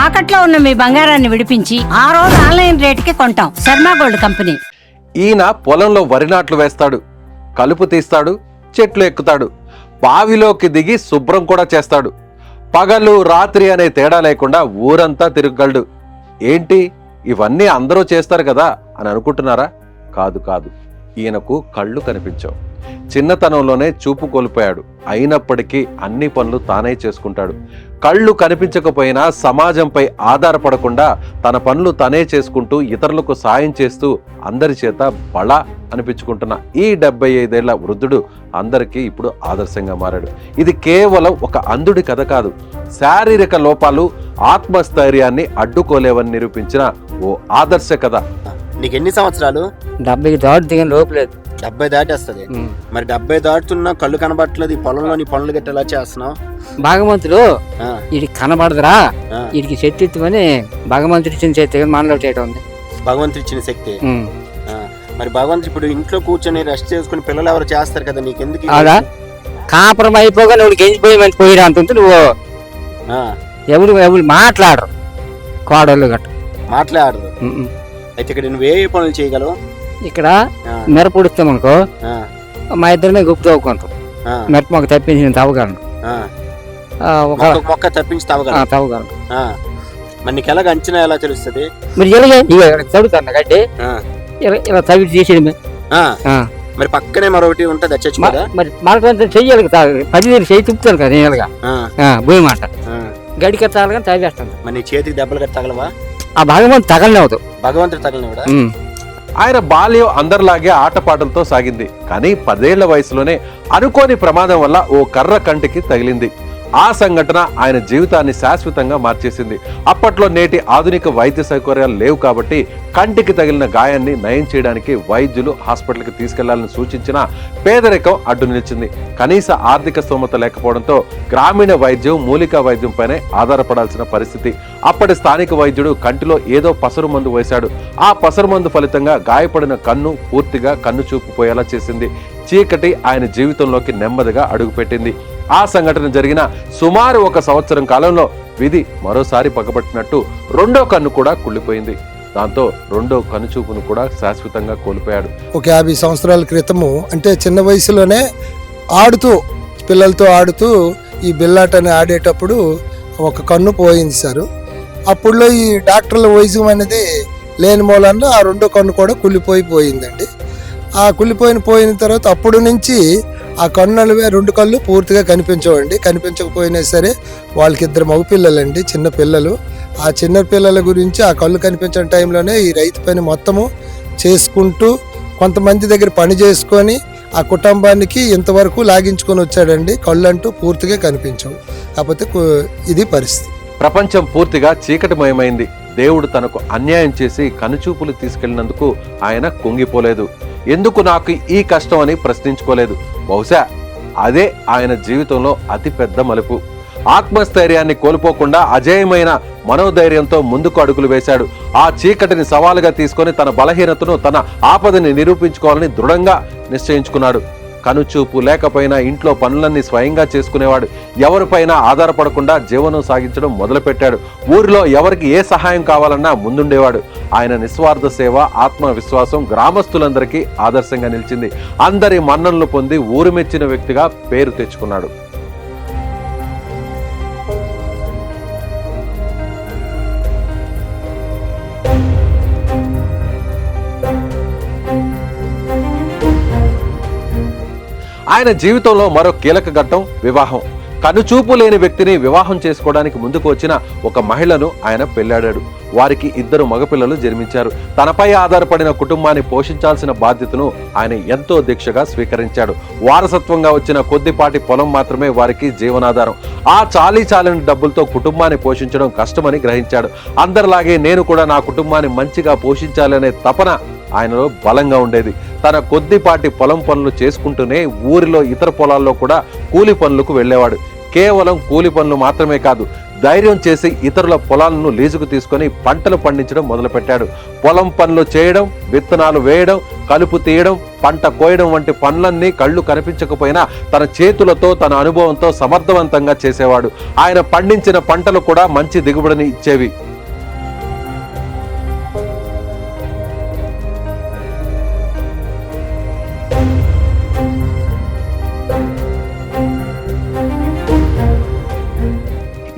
తాకట్లో ఉన్న మీ బంగారాన్ని విడిపించి ఆ రోజు ఆన్లైన్ రేటుకి కొంటాం. Sharma gold company. ఈయన పొలంలో వరి నాట్లు వేస్తాడు, కలుపు తీస్తాడు, చెట్లు ఎక్కుతాడు, బావిలోకి దిగి శుభ్రం కూడా చేస్తాడు. పగలు రాత్రి అనే తేడా లేకుండా ఊరంతా తిరగలడు. ఏంటి ఇవన్నీ అందరూ చేస్తారు కదా అని అనుకుంటున్నారా? కాదు కాదు, ఈయనకు కళ్ళు కనిపించవు. చిన్నతనంలోనే చూపు కోల్పోయాడు. అయినప్పటికీ అన్ని పనులు తానే చేసుకుంటాడు. కళ్ళు కనిపించకపోయినా సమాజంపై ఆధారపడకుండా తన పనులు తనే చేసుకుంటూ ఇతరులకు సాయం చేస్తూ అందరి చేత బళ అనిపించుకుంటున్న ఈ 75 ఏళ్ల వృద్ధుడు అందరికీ ఇప్పుడు ఆదర్శంగా మారాడు. ఇది కేవలం ఒక అంధుడి కథ కాదు, శారీరక లోపాలు ఆత్మస్థైర్యాన్ని అడ్డుకోలేవని నిరూపించిన ఓ ఆదర్శ కథ. నీకు ఎన్ని సంవత్సరాలు? 70 దాటి దిగిన లోపలేదు. 70 దాటి వస్తుంది. మరి 70 దాటుతున్నా కళ్ళు కనబట్టలేదు. ఈ పొలంలో నీ పనులు గట్టి ఎలా చేస్తున్నావు? భగవంతుడు వీడికి కనబడదురా, వీడికి శక్తి ఇవ్వని భగవంతుడు ఇచ్చిన శక్తి మనలో చేయటం ఉంది. భగవంతుడు ఇచ్చిన శక్తి. మరి భగవంతుడు ఇప్పుడు ఇంట్లో కూర్చొని రెస్ట్ చేసుకుని పిల్లలు ఎవరు చేస్తారు కదా, నీకెందుకు? అదా కాపురం అయిపోగా నువ్వు గెంజిపోయి మంచి పోయిరా అంటుంది. నువ్వు ఎవరు మాట్లాడరు, కోడళ్ళు గట్ట మాట్లాడరు. అయితే ఇక్కడ నువ్వు ఏ పనులు చేయగలవు? ఇక్కడ మిరప ఉడుస్తాం అనుకో, మా ఇద్దరినే గుప్పు తవ్వుకుంటాం. మిరప మొక్క తప్పించి నేను తవ్వగలను. మొక్క తప్పించి తవ్వగలను. మరి నీకు ఎలాగ అంచనా ఎలా తెలుస్తుంది? మీరు చదువుతాను గడ్డి ఇలా తవ్వి చేసేది. మరి పక్కనే మరొకటి ఉంటుంది చచ్చిపోదా? మరి మనకు చెయ్యాలి, 10 చెయ్యి తిప్పుతాను కదా నేనుగా భూమి మాట గడికి తాగలి కానీ తవ్వేస్తాను. మరి నీ చేతికి దెబ్బలు గట్టి తగలవా? ఆ భగవంతుడు తగలనివ్వదు. భగవంతుడు తగలనివ్వడా? ఆయన బాల్యం అందరిలాగే ఆటపాటలతో సాగింది. కానీ 10 ఏళ్ల వయసులోనే అనుకోని ప్రమాదం వల్ల ఓ కర్ర కంటికి తగిలింది. ఆ సంఘటన ఆయన జీవితాన్ని శాశ్వతంగా మార్చేసింది. అప్పట్లో నేటి ఆధునిక వైద్య సౌకర్యాలు లేవు కాబట్టి కంటికి తగిలిన గాయాన్ని నయం చేయడానికి వైద్యులు హాస్పిటల్కి తీసుకెళ్లాలని సూచించిన పేదరికం అడ్డు నిలిచింది. కనీస ఆర్థిక స్తోమత లేకపోవడంతో గ్రామీణ వైద్యం, మూలికా వైద్యంపైనే ఆధారపడాల్సిన పరిస్థితి. అప్పటి స్థానిక వైద్యుడు కంటిలో ఏదో పసరు మందు వేశాడు. ఆ పసరు మందు ఫలితంగా గాయపడిన కన్ను పూర్తిగా కన్ను చూపు పోయేలా చేసింది. చీకటి ఆయన జీవితంలోకి నెమ్మదిగా అడుగుపెట్టింది. ఆ సంఘటన జరిగిన సుమారు 1 సంవత్సరం కాలంలో విధి మరోసారి పగబట్టినట్టు రెండో కన్ను కూడా కుళ్ళిపోయింది. దాంతో రెండో కనుచూపును కూడా శాశ్వతంగా కోల్పోయాడు. ఒక 50 సంవత్సరాల క్రితము, అంటే చిన్న వయసులోనే పిల్లలతో ఆడుతూ ఈ బిల్లాటని ఆడేటప్పుడు ఒక కన్ను పోయింది సార్. అప్పుడులో ఈ డాక్టర్ల వైద్యం అనేది లేని మూలన ఆ రెండో కన్ను కూడా కుళ్ళిపోయిందండి. ఆ కుళ్ళిపోయిన తర్వాత అప్పుడు నుంచి ఆ కన్నులవే 2 కళ్ళు పూర్తిగా కనిపించవండి. కనిపించకపోయినా సరే వాళ్ళకి 2 మగపిల్లలండి, చిన్న పిల్లలు. ఆ చిన్న పిల్లల గురించి ఆ కళ్ళు కనిపించిన టైంలోనే ఈ రైతు పని మొత్తము చేసుకుంటూ కొంతమంది దగ్గర పని చేసుకొని ఆ కుటుంబానికి ఇంతవరకు లాగించుకొని వచ్చాడండి. కళ్ళు అంటూ పూర్తిగా కనిపించవు. కాకపోతే ఇది పరిస్థితి. ప్రపంచం పూర్తిగా చీకటిమయమైంది. దేవుడు తనకు అన్యాయం చేసి కనుచూపులు తీసుకెళ్లినందుకు ఆయన కుంగిపోలేదు. ఎందుకు నాకు ఈ కష్టం అని ప్రశ్నించుకోలేదు. బహుశా అదే ఆయన జీవితంలో అతిపెద్ద మలుపు. ఆత్మస్థైర్యాన్ని కోల్పోకుండా అజేయమైన మనోధైర్యంతో ముందుకు అడుగులు వేశాడు. ఆ చీకటిని సవాలుగా తీసుకొని తన బలహీనతను, తన ఆపదని నిరూపించుకోవాలని దృఢంగా నిశ్చయించుకున్నాడు. కనుచూపు లేకపోయినా ఇంట్లో పనులన్నీ స్వయంగా చేసుకునేవాడు. ఎవరిపైన ఆధారపడకుండా జీవనం సాగించడం మొదలుపెట్టాడు. ఊరిలో ఎవరికి ఏ సహాయం కావాలన్నా ముందుండేవాడు. ఆయన నిస్వార్థ సేవ, ఆత్మవిశ్వాసం గ్రామస్తులందరికీ ఆదర్శంగా నిలిచింది. అందరి మన్ననలు పొంది ఊరు మెచ్చిన వ్యక్తిగా పేరు తెచ్చుకున్నాడు. ఆయన జీవితంలో మరో కీలక ఘట్టం వివాహం. కనుచూపు లేని వ్యక్తిని వివాహం చేసుకోవడానికి ముందుకు వచ్చిన ఒక మహిళను ఆయన పెళ్లాడాడు. వారికి 2 మగపిల్లలు జన్మించారు. తనపై ఆధారపడిన కుటుంబాన్ని పోషించాల్సిన బాధ్యతను ఆయన ఎంతో దీక్షగా స్వీకరించాడు. వారసత్వంగా వచ్చిన కొద్దిపాటి పొలం మాత్రమే వారికి జీవనాధారం. ఆ చాలీచాలని డబ్బులతో కుటుంబాన్ని పోషించడం కష్టమని గ్రహించాడు. అందరిలాగే నేను కూడా నా కుటుంబాన్ని మంచిగా పోషించాలనే తపన ఆయనలో బలంగా ఉండేది. తన కొద్దిపాటి పొలం పనులు చేసుకుంటూనే ఊరిలో ఇతర పొలాల్లో కూడా కూలి పనులకు వెళ్ళేవాడు. కేవలం కూలి పనులు మాత్రమే కాదు, ధైర్యం చేసి ఇతరుల పొలాలను లీజుకు తీసుకొని పంటలు పండించడం మొదలుపెట్టాడు. పొలం పనులు చేయడం, విత్తనాలు వేయడం, కలుపు తీయడం, పంట కోయడం వంటి పనులన్నీ కళ్ళు కనిపించకపోయినా తన చేతులతో, తన అనుభవంతో సమర్థవంతంగా చేసేవాడు. ఆయన పండించిన పంటలు కూడా మంచి దిగుబడిని ఇచ్చేవి.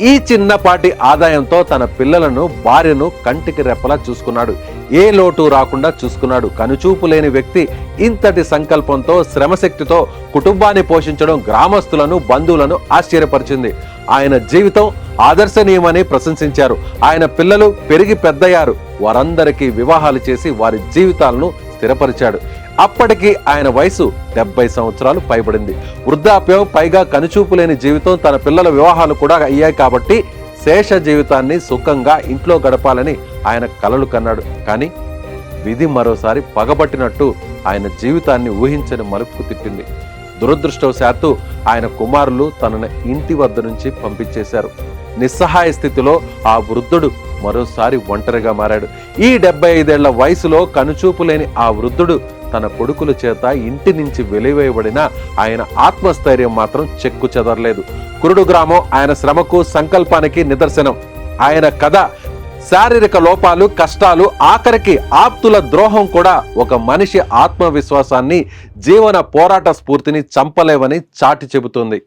ఈ చిన్నపాటి ఆదాయంతో తన పిల్లలను, భార్యను కంటికి రెప్పలా చూసుకున్నాడు. ఏ లోటు రాకుండా చూసుకున్నాడు. కనుచూపు లేని వ్యక్తి ఇంతటి సంకల్పంతో, శ్రమశక్తితో కుటుంబాన్ని పోషించడం గ్రామస్తులను, బంధువులను ఆశ్చర్యపరిచింది. ఆయన జీవితం ఆదర్శనీయమని ప్రశంసించారు. ఆయన పిల్లలు పెరిగి పెద్దయ్యారు. వారందరికీ వివాహాలు చేసి వారి జీవితాలను స్థిరపరిచాడు. అప్పటికి ఆయన వయసు 70 సంవత్సరాలు పైబడింది. వృద్ధాప్యం, పైగా కనుచూపు లేని జీవితం, తన పిల్లల వివాహాలు కూడా అయ్యాయి కాబట్టి శేష జీవితాన్ని సుఖంగా ఇంట్లో గడపాలని ఆయన కలలు కన్నాడు. కానీ విధి మరోసారి పగబట్టినట్టు ఆయన జీవితాన్ని ఊహించని మలుపుకు తిప్పింది. దురదృష్టవశాత్తు ఆయన కుమారులు తనను ఇంటి వద్ద నుంచి పంపించేశారు. నిస్సహాయ స్థితిలో ఆ వృద్ధుడు మరోసారి ఒంటరిగా మారాడు. ఈ 75 ఏళ్ల వయసులో కనుచూపు లేని ఆ వృద్ధుడు తన కొడుకుల చేత ఇంటి నుంచి వెలివేయబడిన ఆయన ఆత్మస్థైర్యం మాత్రం చెక్కు చెదరలేదు. కురుడు గ్రామం ఆయన శ్రమకు, సంకల్పానికి నిదర్శనం. ఆయన కథ శారీరక లోపాలు, కష్టాలు, ఆఖరికి ఆప్తుల ద్రోహం కూడా ఒక మనిషి ఆత్మవిశ్వాసాన్ని, జీవన పోరాట స్ఫూర్తిని చంపలేవని చాటి చెబుతుంది.